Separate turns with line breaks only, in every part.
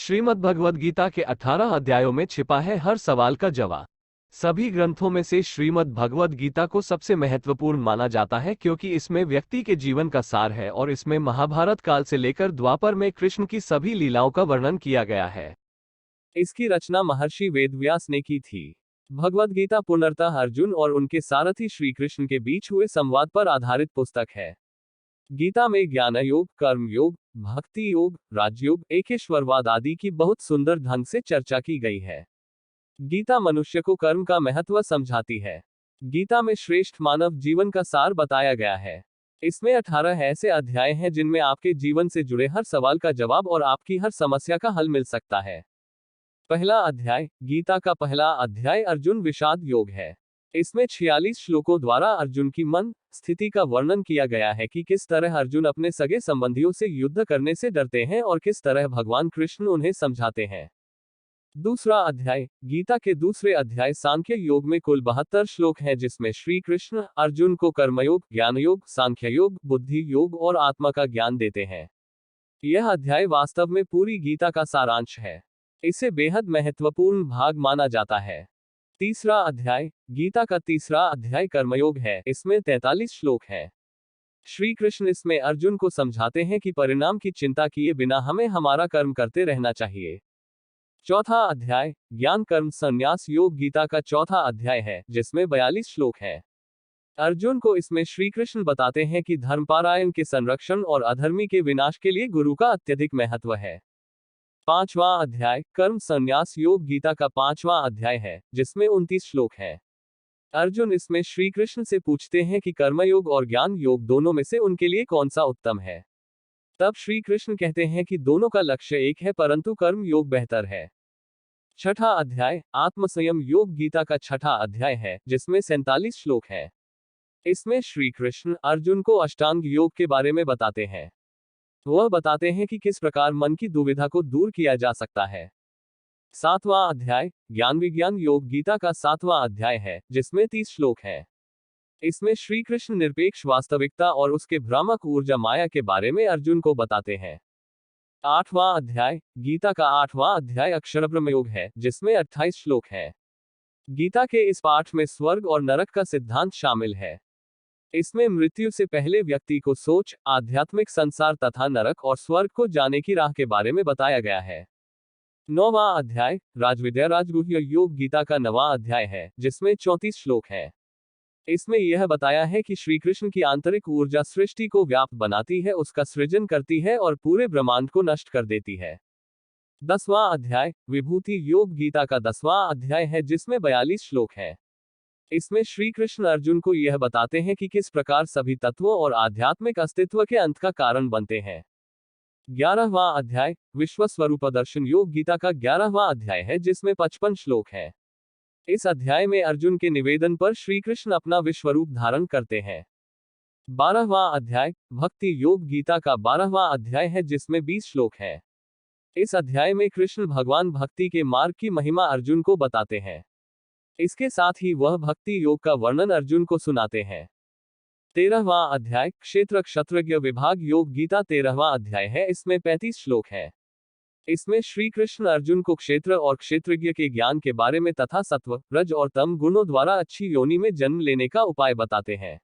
श्रीमद् भगवद गीता के 18 अध्यायों में छिपा है हर सवाल का जवाब। सभी ग्रंथों में से श्रीमद् भगवद गीता को सबसे महत्वपूर्ण माना जाता है क्योंकि इसमें व्यक्ति के जीवन का सार है और इसमें महाभारत काल से लेकर द्वापर में कृष्ण की सभी लीलाओं का वर्णन किया गया है।
इसकी रचना महर्षि वेदव्यास ने की थी। भगवद गीता पूर्णतः अर्जुन और उनके सारथी श्री कृष्ण के बीच हुए संवाद पर आधारित पुस्तक है। गीता में ज्ञान योग, कर्म योग, भक्ति योग, राजयोग, एकेश्वरवाद आदि की बहुत सुंदर ढंग से चर्चा की गई है। गीता मनुष्य को कर्म का महत्व समझाती है। गीता में श्रेष्ठ मानव जीवन का सार बताया गया है। इसमें 18 ऐसे अध्याय हैं जिनमें आपके जीवन से जुड़े हर सवाल का जवाब और आपकी हर समस्या का हल मिल सकता है। पहला अध्याय। गीता का पहला अध्याय अर्जुन विषाद योग है। इसमें 46 श्लोकों द्वारा अर्जुन की मन स्थिति का वर्णन किया गया है कि किस तरह अर्जुन अपने सगे संबंधियों से युद्ध करने से डरते हैं और किस तरह भगवान कृष्ण उन्हें समझाते हैं। दूसरा अध्याय। गीता के दूसरे अध्याय सांख्य योग में कुल 72 श्लोक हैं जिसमें श्री कृष्ण अर्जुन को कर्मयोग, ज्ञान योग, सांख्य योग, बुद्धि योग और आत्मा का ज्ञान देते हैं। यह अध्याय वास्तव में पूरी गीता का सारांश है। इसे बेहद महत्वपूर्ण भाग माना जाता है। तीसरा अध्याय। गीता का तीसरा अध्याय कर्मयोग है। इसमें 43 श्लोक हैं। श्री कृष्ण इसमें अर्जुन को समझाते हैं कि परिणाम की चिंता किए बिना हमें हमारा कर्म करते रहना चाहिए। चौथा अध्याय। ज्ञान कर्म संन्यास योग गीता का चौथा अध्याय है जिसमें 42 श्लोक हैं। अर्जुन को इसमें श्री कृष्ण बताते हैं कि धर्मपारायण के संरक्षण और अधर्मी के विनाश के लिए गुरु का अत्यधिक महत्व है। पांचवा अध्याय। कर्म संन्यास योग गीता का पांचवा अध्याय है जिसमें 29 श्लोक हैं। अर्जुन इसमें श्री कृष्ण से पूछते हैं कि कर्मयोग और ज्ञान योग दोनों में से उनके लिए कौन सा उत्तम है। तब श्री कृष्ण कहते हैं कि दोनों का लक्ष्य एक है परंतु कर्म योग बेहतर है। छठा अध्याय। आत्मसंयम योग गीता का छठा अध्याय है जिसमें 47 श्लोक हैं। इसमें श्री कृष्ण अर्जुन को अष्टांग योग के बारे में बताते हैं। वह बताते हैं कि किस प्रकार मन की दुविधा को दूर किया जा सकता है। सातवां अध्याय। ज्ञान विज्ञान योग गीता का सातवां अध्याय है जिसमें 30 श्लोक हैं। इसमें श्री कृष्ण निरपेक्ष वास्तविकता और उसके भ्रामक ऊर्जा माया के बारे में अर्जुन को बताते हैं। आठवां अध्याय। गीता का आठवां अध्याय अक्षर ब्रह्म योग है जिसमें 28 श्लोक हैं। गीता के इस पाठ में स्वर्ग और नरक का सिद्धांत शामिल है। इसमें मृत्यु से पहले व्यक्ति को सोच, आध्यात्मिक संसार तथा नरक और स्वर्ग को जाने की राह के बारे में बताया गया है। नौवां अध्याय। राजविद्या राजगुह्य योग गीता का 9वां अध्याय है जिसमें 34 श्लोक हैं। इसमें यह बताया है कि श्री कृष्ण की आंतरिक ऊर्जा सृष्टि को व्याप्त बनाती है, उसका सृजन करती है और पूरे ब्रह्मांड को नष्ट कर देती है। 10वां अध्याय। विभूति योग गीता का 10वां अध्याय है जिसमें 42 श्लोक हैं। इसमें श्री कृष्ण अर्जुन को यह बताते हैं कि किस प्रकार सभी तत्वों और आध्यात्मिक अस्तित्व के अंत का कारण बनते हैं। 11वां अध्याय। विश्व स्वरूप दर्शन योग गीता का 11वां अध्याय है जिसमें 55 श्लोक हैं। इस अध्याय में अर्जुन के निवेदन पर श्री कृष्ण अपना विश्वरूप धारण करते हैं। 12वां अध्याय। भक्ति योग गीता का 12वां अध्याय है जिसमें 20 श्लोक हैं। इस अध्याय में कृष्ण भगवान भक्ति के मार्ग की महिमा अर्जुन को बताते हैं। इसके साथ ही वह भक्ति योग का वर्णन अर्जुन को सुनाते हैं। 13वां अध्याय। क्षेत्र क्षत्रज्ञ विभाग योग गीता 13वां अध्याय है। इसमें 35 श्लोक हैं। इसमें श्री कृष्ण अर्जुन को क्षेत्र और क्षेत्रज्ञ के ज्ञान के बारे में तथा सत्व, रज और तम गुणों द्वारा अच्छी योनि में जन्म लेने का उपाय बताते हैं।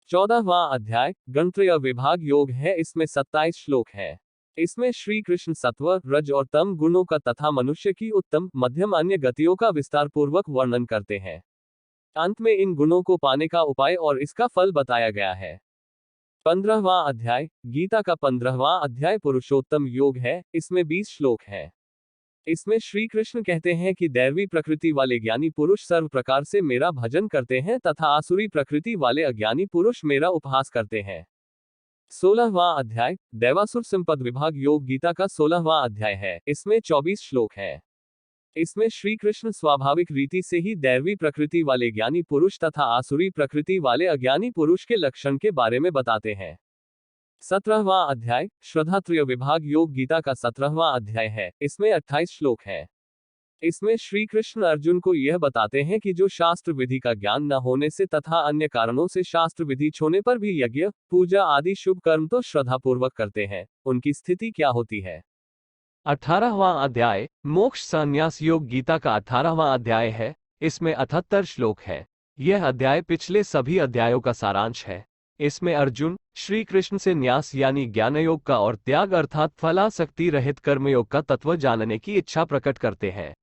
14वां अध्याय। गणत्रय विभाग योग है। इसमें 27 श्लोक हैं। इसमें श्री कृष्ण सत्व, रज और तम गुणों का तथा मनुष्य की उत्तम, मध्यम अन्य गतियों का विस्तार पूर्वक वर्णन करते हैं। अंत में इन गुणों को पाने का उपाय और इसका फल बताया गया है। 15वां अध्याय। गीता का 15वां अध्याय पुरुषोत्तम योग है। इसमें 20 श्लोक हैं। इसमें श्री कृष्ण कहते हैं कि दैवी प्रकृति वाले ज्ञानी पुरुष सर्व प्रकार से मेरा भजन करते हैं तथा आसुरी प्रकृति वाले अज्ञानी पुरुष मेरा उपहास करते हैं। 16वां अध्याय। दैवासुर संपद विभाग योग गीता का 16वां अध्याय है। इसमें 24 श्लोक हैं। इसमें श्री कृष्ण स्वाभाविक रीति से ही दैवी प्रकृति वाले ज्ञानी पुरुष तथा आसुरी प्रकृति वाले अज्ञानी पुरुष के लक्षण के बारे में बताते हैं। 17वां अध्याय। श्रद्धात्रय विभाग योग गीता का 17वां अध्याय है। इसमें 28 श्लोक हैं। इसमें श्री कृष्ण अर्जुन को यह बताते हैं कि जो शास्त्र विधि का ज्ञान न होने से तथा अन्य कारणों से शास्त्र विधि छोड़ने पर भी यज्ञ, पूजा आदि शुभ कर्म तो श्रद्धापूर्वक करते हैं, उनकी स्थिति क्या होती है।
18वां अध्याय मोक्ष संन्यास योग गीता का 18वां अध्याय है। इसमें 78 श्लोक है। यह अध्याय पिछले सभी अध्यायों का सारांश है। इसमें अर्जुन श्री कृष्ण से न्यास यानी ज्ञानयोग का और त्याग अर्थात फलासक्ति रहित कर्मयोग का तत्व जानने की इच्छा प्रकट करते हैं।